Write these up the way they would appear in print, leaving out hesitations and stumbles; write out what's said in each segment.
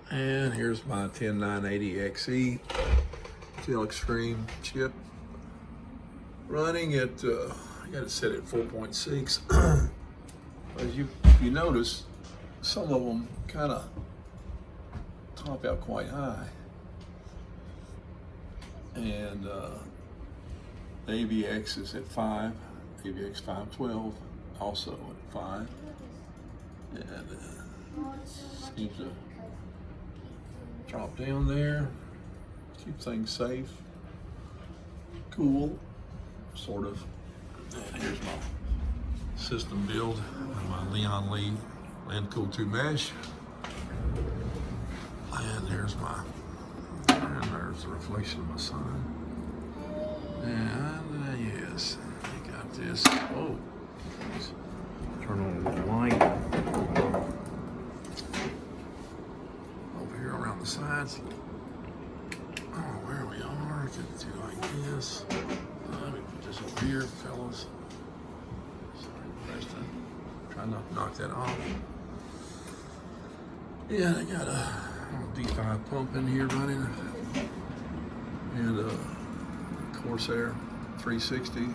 And here's my I9-10980xe Intel Extreme chip running at, I got it set at 4.6. As you notice, some of them kind of top out quite high. And the AVX is at 5, AVX 512 also at 5. And seems to drop down there, keep things safe, cool, sort of. And here's my system build, my Leon Lee Land Cool 2 mesh. And there's there's the reflection of my sun. And yes, I got this. Oh, turn on a little light over here around the sides. Oh, where we are, get to like this. Let me put this over here, fellas. Sorry, Preston. Try not to knock that off. Yeah, I got a D5 pump in here running, and a Corsair 360.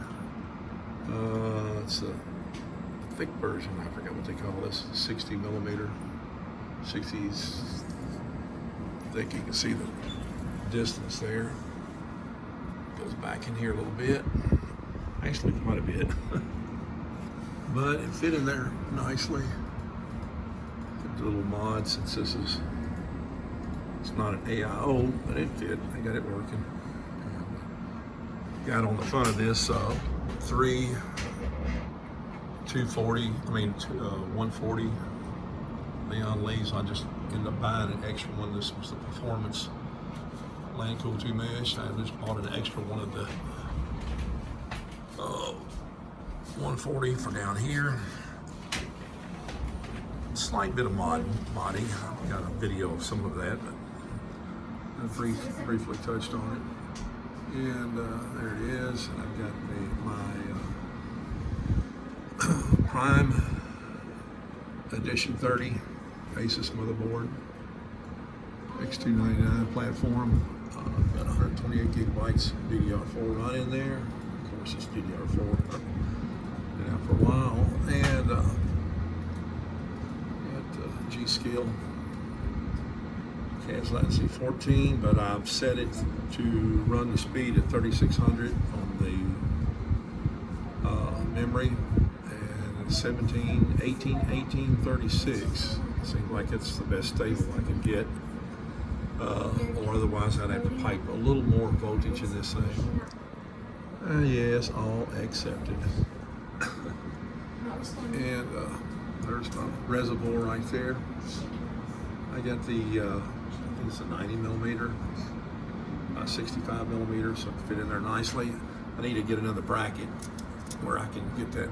It's a thick version. I forgot what they call this. 60 millimeter. 60s thick. You can see the distance there. Goes back in here a little bit. Actually, quite a bit. But it fit in there nicely. The little mod, since this is, it's not an AIO, but it fit. I got it working. Got on the front of this 140 Leon Lees. I just ended up buying an extra one. This was the performance Land Cool 2 mesh. I just bought an extra one of the 140 for down here. Slight bit of modding. I've got a video of some of that, but I briefly touched on it. And there it is. And I've got my Prime Edition 30 Asus motherboard, X299 platform. I've got 128 gigabytes DDR4 running there. Of course, it's DDR4. Been out for a while. And G-Skill CAS latency 14, but I've set it to run the speed at 3600 on the memory, and 1836. Seems like it's the best stable I can get, or otherwise I'd have to pipe a little more voltage in this thing. Yes, all accepted. And there's my reservoir right there. I got the, I think it's a 90 millimeter, 65 millimeter, so it can fit in there nicely. I need to get another bracket where I can get that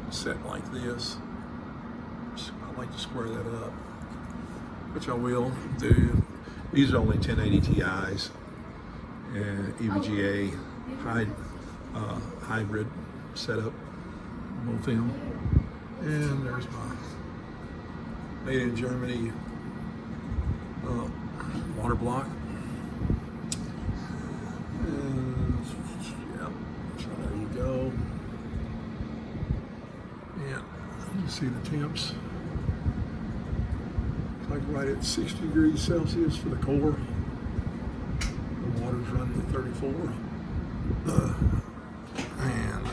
set like this. I'd like to square that up, which I will do. These are only 1080 Ti's and EVGA hybrid setup, both of them. And there's my made in Germany water block. And yep, so there you go. And you see the temps. It's like right at 60 degrees Celsius for the core. The water's running at 34. And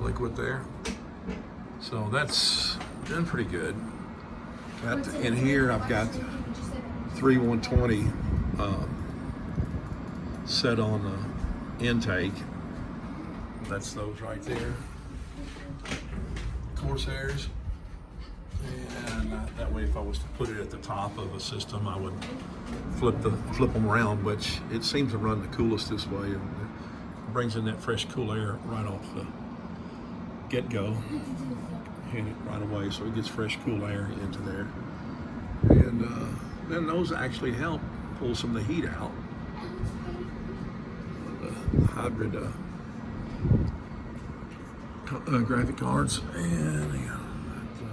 liquid there. So that's been pretty good. In here, I've got 120 set on the intake. That's those right there. Corsairs. And that way, if I was to put it at the top of a system, I would flip them around, which it seems to run the coolest this way, and it brings in that fresh, cool air right off the get-go. Hit it right away, so it gets fresh, cool air into there. And then those actually help pull some of the heat out. The hybrid graphic cards, and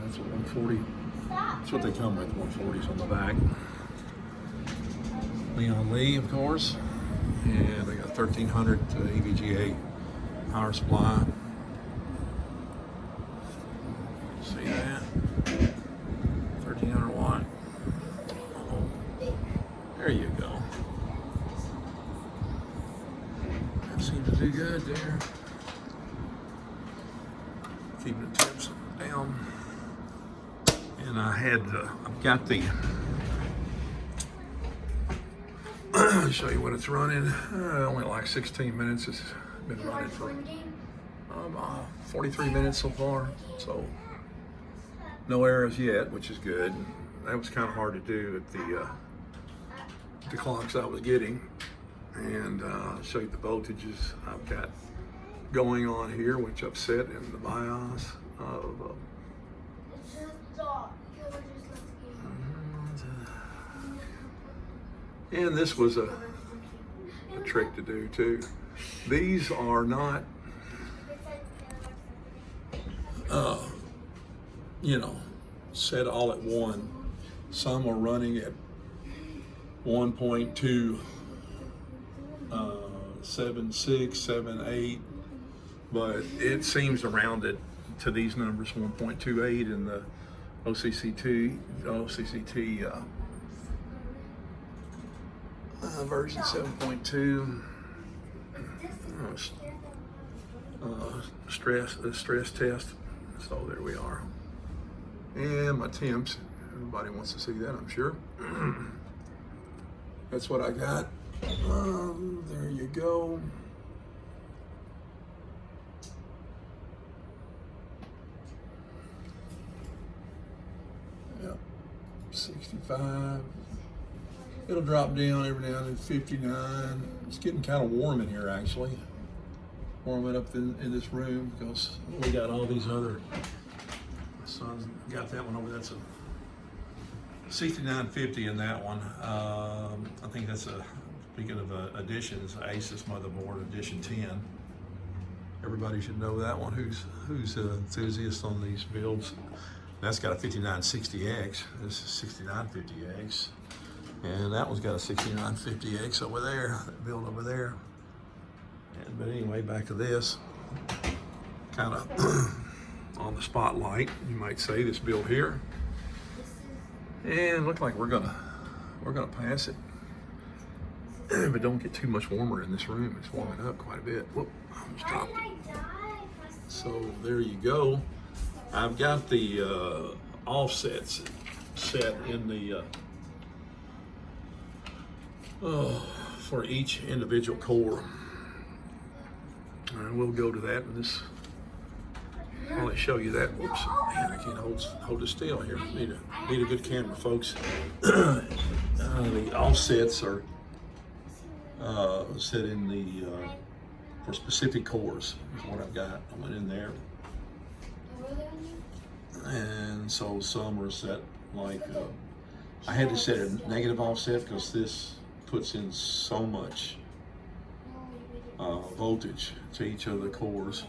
that's a 140. That's what they come with, 140s on the back. Leon Lee, of course, and I got 1300 EVGA power supply. See that? 1300 watt. Oh, there you go. That seems to do good there. Keeping the temps down. And I've got the, I'll show you what it's running. Only like 16 minutes. It's been running for 43 minutes so far. So no errors yet, which is good. That was kind of hard to do at the clocks I was getting. And I'll show you the voltages I've got going on here, which I've set in the BIOS of and this was a trick to do too. These are not, set all at one. Some are running at 1.2, 7.6, 7.8, but it seems to round it to these numbers, 1.28 in the OCCT version 7.2. Stress test. So there we are. And my temps. Everybody wants to see that, I'm sure. That's what I got. There you go. Yep. 65. It'll drop down every now and then, 59. It's getting kind of warm in here, actually. Warming up in this room because we got all these other. My son's got that one over. That's a 6950 in that one. I think that's speaking of editions, Asus Motherboard Edition 10. Everybody should know that one who's an enthusiast on these builds. That's got a 5960X. This is 6950X. And that one's got a 6950X over there, that build over there. But anyway, back to this. Kind of on the spotlight, you might say, this build here. And look like we're gonna pass it. But don't get too much warmer in this room. It's warming up quite a bit. Whoop, I almost dropped it. So there you go. I've got the offsets set in the for each individual core. And we'll go to that in this. I'll let show you that. Whoops, man, I can't hold it still here. Need a good camera, folks. The offsets are set in the for specific cores. Is what I've got. I went in there, and so some are set like I had to set a negative offset because this puts in so much voltage to each of the cores.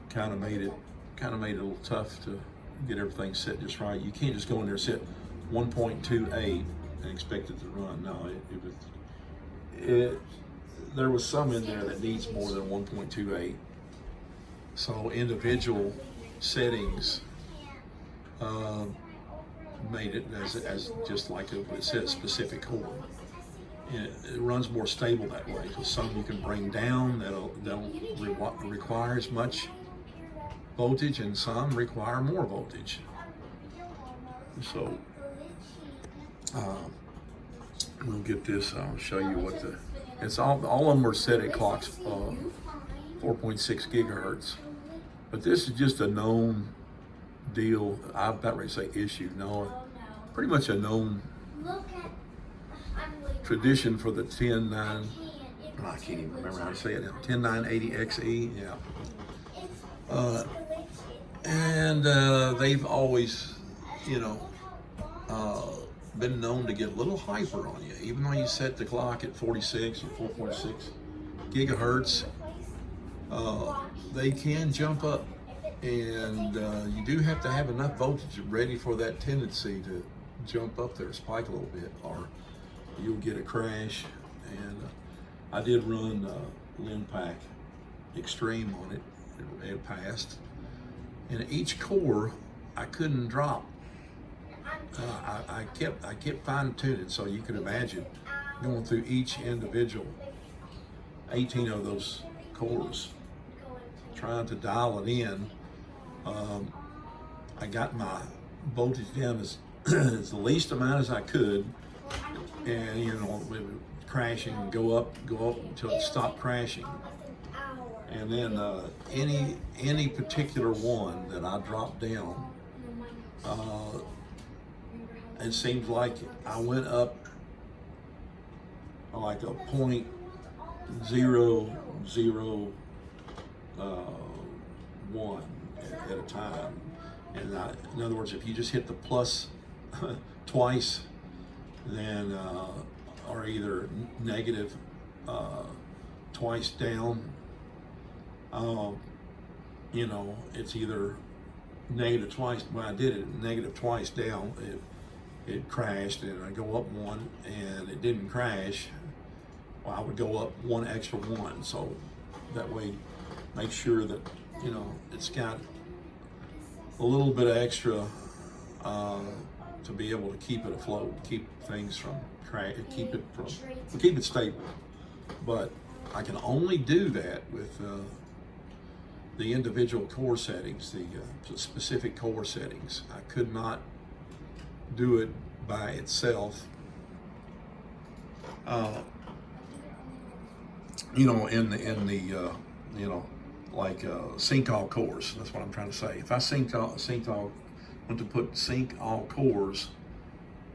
Kind of made it a little tough to get everything set just right. You can't just go in there and set 1.28 and expect it to run. No, there was some in there that needs more than 1.28. So individual settings made it as just like it says specific core. It runs more stable that way. So some you can bring down that'll require as much voltage, and some require more voltage. So we'll get this. I'll show you what it's all of them are set at clocks 4.6 gigahertz. But this is just a known deal. I'm about ready to say issue. No, pretty much a known tradition for the 109. I can't even remember how to say it now. 10980xe. Yeah. And they've always, been known to get a little hyper on you, even though you set the clock at 46 or 4.6 gigahertz. They can jump up, and you do have to have enough voltage ready for that tendency to jump up there, spike a little bit, or you'll get a crash. And I did run Linpack Extreme on it. It passed. And each core, I couldn't drop. I kept fine tuning, so you can imagine going through each individual 18 of those cores, trying to dial it in. I got my voltage down as the least amount as I could, and it would crash and go up until it stopped crashing. And then any particular one that I dropped down, it seems like I went up like a 0.001 at a time. And in other words, if you just hit the plus twice, then or either negative twice down, it's either negative twice. When I did it, negative twice down, it crashed, and I go up one and it didn't crash. Well, I would go up one extra one, so that way make sure that it's got a little bit of extra to be able to keep it afloat, keep things from keep it stable. But I can only do that with the individual core settings, the specific core settings. I could not do it by itself. In the like sync all cores. That's what I'm trying to say. If I went to put sync all cores,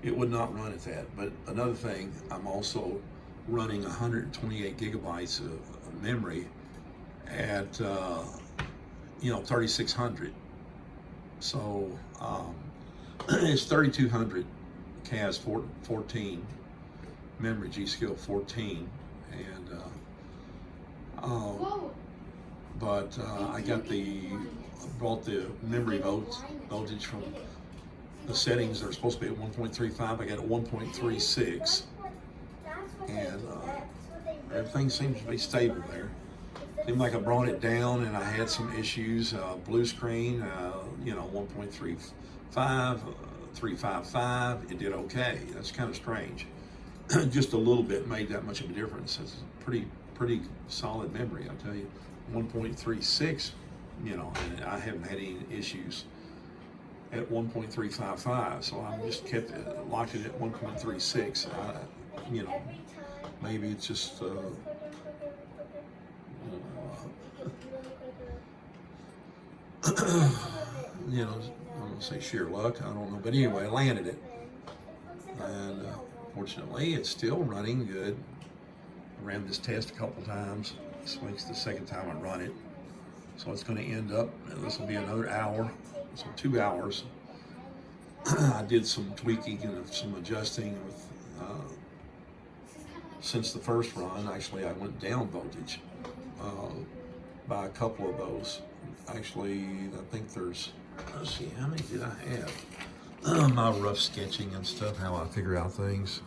it would not run at that. But another thing, I'm also running 128 gigabytes of memory at 3600. So it's 3200 CAS 14 memory, G-Skill 14, and but I brought the memory voltage from the settings that are supposed to be at 1.35. I got it 1.36, and everything seems to be stable there. Seemed like I brought it down and I had some issues. Blue screen, 1.35, 355. It did okay. That's kind of strange. Just a little bit made that much of a difference. It's pretty solid memory, I'll tell you. 1.36, and I haven't had any issues at 1.355, so I just kept locked it at 1.36. Maybe it's just I'm gonna say sheer luck, I don't know, but anyway, I landed it, and fortunately it's still running good. I ran this test a couple times. This week's the second time I run it, so it's going to end up, this will be another hour, so 2 hours. I did some tweaking and some adjusting with since the first run. Actually, I went down voltage by a couple of those. Actually, I think there's, let's see, how many did I have? My rough sketching and stuff, how I figure out things.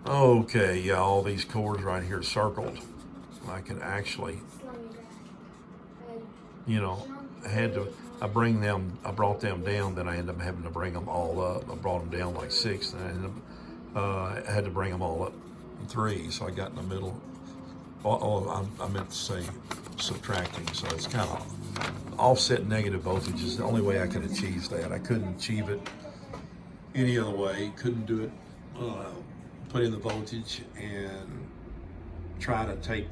Okay, yeah, all these cores right here circled. I could actually, I brought them down, then I ended up having to bring them all up. I brought them down like 6, and I ended up, I had to bring them all up 3, so I got in the middle. I meant to say subtracting, so it's kind of offset negative voltage is the only way I could achieve that. I couldn't achieve it any other way. Couldn't do it, put in the voltage and try to take,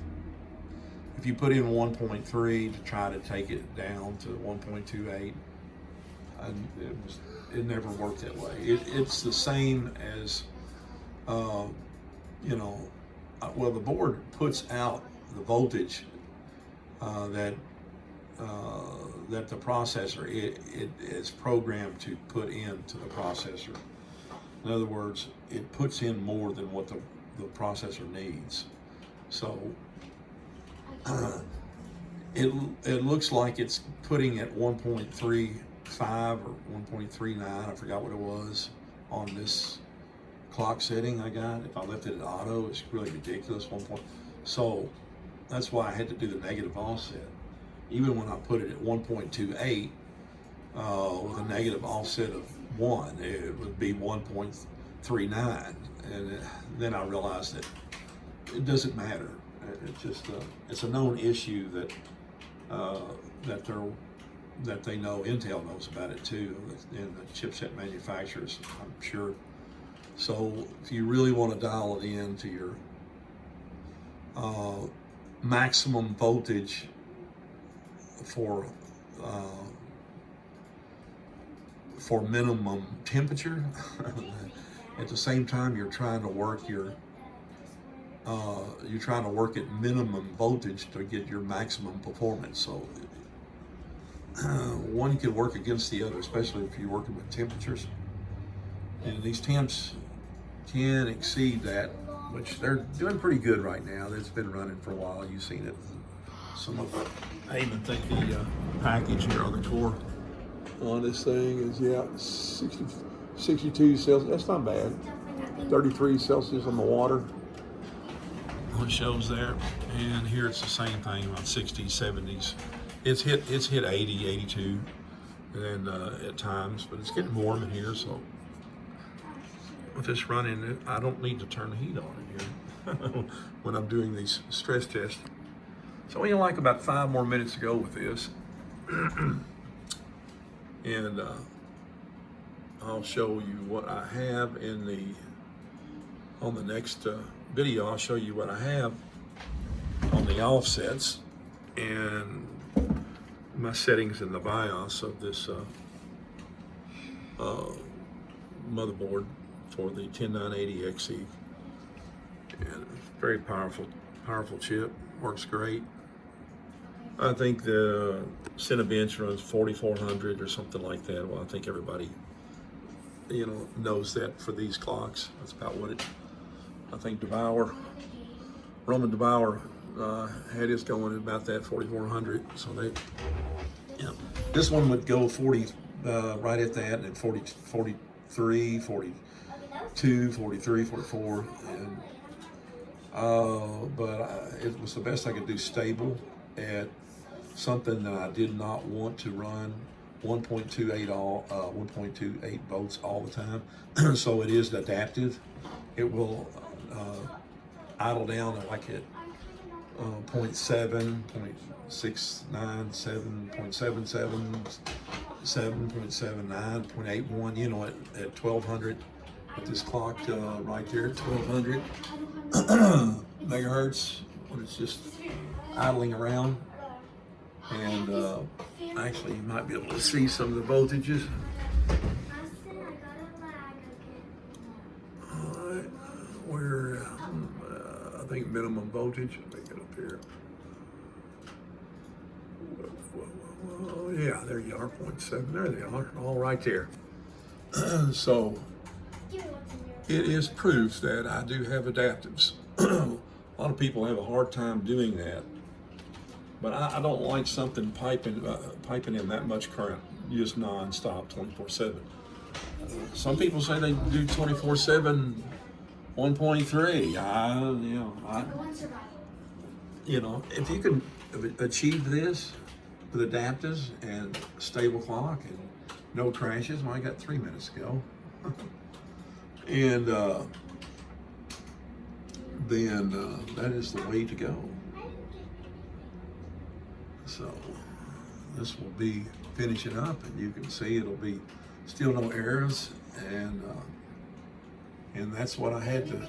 if you put in 1.3 to try to take it down to 1.28, it never worked that way. It's the same as, well, the board puts out the voltage that the processor it is programmed to put into the processor. In other words, it puts in more than what the processor needs. So it looks like it's putting at 1.3 or 1.39, I forgot what it was, on this clock setting I got. If I left it at auto, it's really ridiculous. So that's why I had to do the negative offset. Even when I put it at 1.28 with a negative offset of 1, it would be 1.39. And then I realized that it doesn't matter. It's just it's a known issue that that they know. Intel knows about it too, and the chipset manufacturers, I'm sure. So if you really want to dial it in to your maximum voltage for minimum temperature, at the same time you're trying to work at minimum voltage to get your maximum performance. So one can work against the other, especially if you're working with temperatures. And these temps can exceed that, which they're doing pretty good right now. It's been running for a while. You've seen it. Some of it. I even think the package here on the core on this thing is 62 Celsius. That's not bad. 33 Celsius on the water. It shows there, and here it's the same thing, about 60s, 70s. It's hit 80, 82, and at times, but it's getting warm in here. So with this running, I don't need to turn the heat on in here when I'm doing these stress tests. So we have like about 5 more minutes to go with this, and I'll show you what I have on the next video. I'll show you what I have on the offsets and my settings in the BIOS of this motherboard for the 10980xe. And it's very powerful chip, works great. I think the Cinebench runs 4400 or something like that. Well, I think everybody knows that for these clocks. That's about what it. I think Roman DeBauer had his going at about that 4400. So this one would go 40 right at that, and 40, 43, 42, 43, 44, and but it was the best I could do stable at something that I did not want to run 1.28 volts all the time. So it is adaptive. It will idle down at like at 0.7, 0.697, 0.77, 7.79, 0.81, at 1200, with this clock right there at 1200 megahertz, when it's just idling around. And actually you might be able to see some of the voltages. Alright, we're I think minimum voltage, let me get up here. Whoa, yeah, there you are, 0.7, there they are, all right there. So it is proof that I do have adaptives. A lot of people have a hard time doing that, but I don't like something piping in that much current, just non-stop, 24/7. Some people say they do 24/7, 1.3. If you can achieve this with adapters and stable clock and no crashes, well, I got 3 minutes to go. And then that is the way to go. So this will be finishing up, and you can see it'll be still no errors, and that's what I had to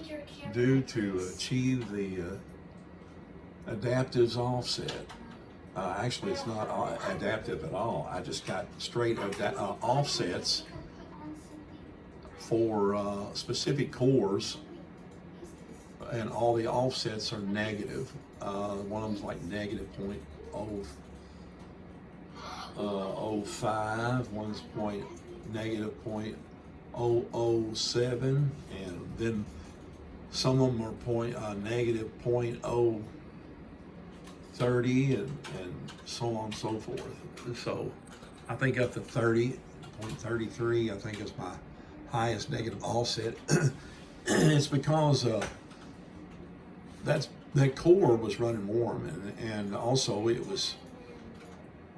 do to achieve the adaptives offset. Actually, it's not adaptive at all. I just got straight offsets for specific cores, and all the offsets are negative. One of them's like negative 0.005, one's negative 0.007, and then some of them are negative 0.030, and so on and so forth. So I think up to 30.33, I think is my highest negative offset. It's because that core was running warm, and also it was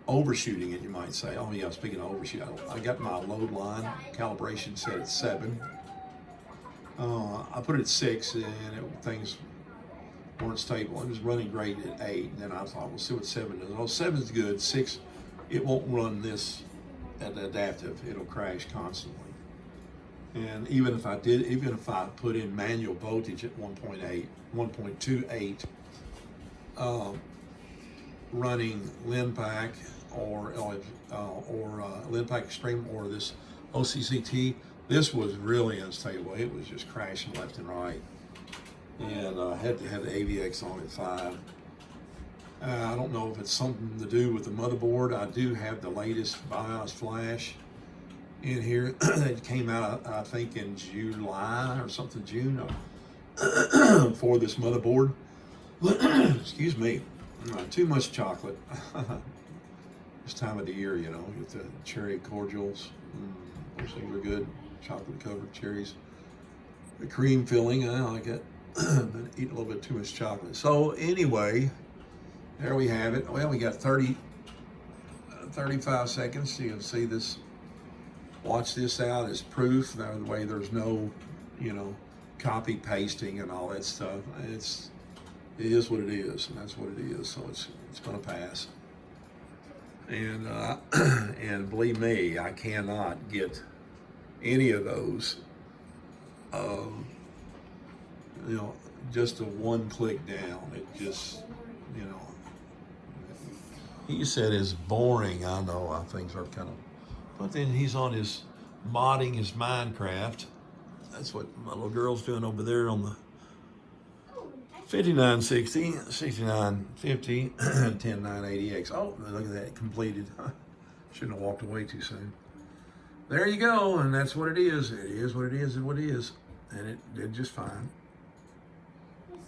overshooting it, you might say. Oh yeah, speaking of overshoot, I got my load line calibration set at 7. I put it at 6, and things weren't stable. It was running great at 8, and then I thought, we'll see what 7 does. Oh, 7's good. 6, it won't run this at adaptive. It'll crash constantly. And even if I put in manual voltage at 1.28, running Linpack or Linpack Extreme or this OCCT, this was really unstable. It was just crashing left and right. And I had to have the AVX on at 5. I don't know if it's something to do with the motherboard. I do have the latest BIOS flash in here that came out, I think, in July or something, June, for this motherboard. Excuse me, too much chocolate. This time of the year, you know, with the cherry cordials. Those things are good. Chocolate covered cherries. The cream filling, I like it. Been eating a little bit too much chocolate. So anyway, there we have it. Well, we got 35 seconds. You can see this. Watch this out as proof. That way there's no, you know, copy pasting and all that stuff. It is what it is, and that's what it is. So it's going to pass. And and believe me, I cannot get any of those. You know, just a one click down. It just, you know. He said it's boring. I know, things are kind of. But then he's on his modding his Minecraft. That's what my little girl's doing over there on the 5960, 6950, 10980xe. Oh, look at that, completed. Shouldn't have walked away too soon. There you go, and that's what it is. It is what it is and what it is. And it did just fine.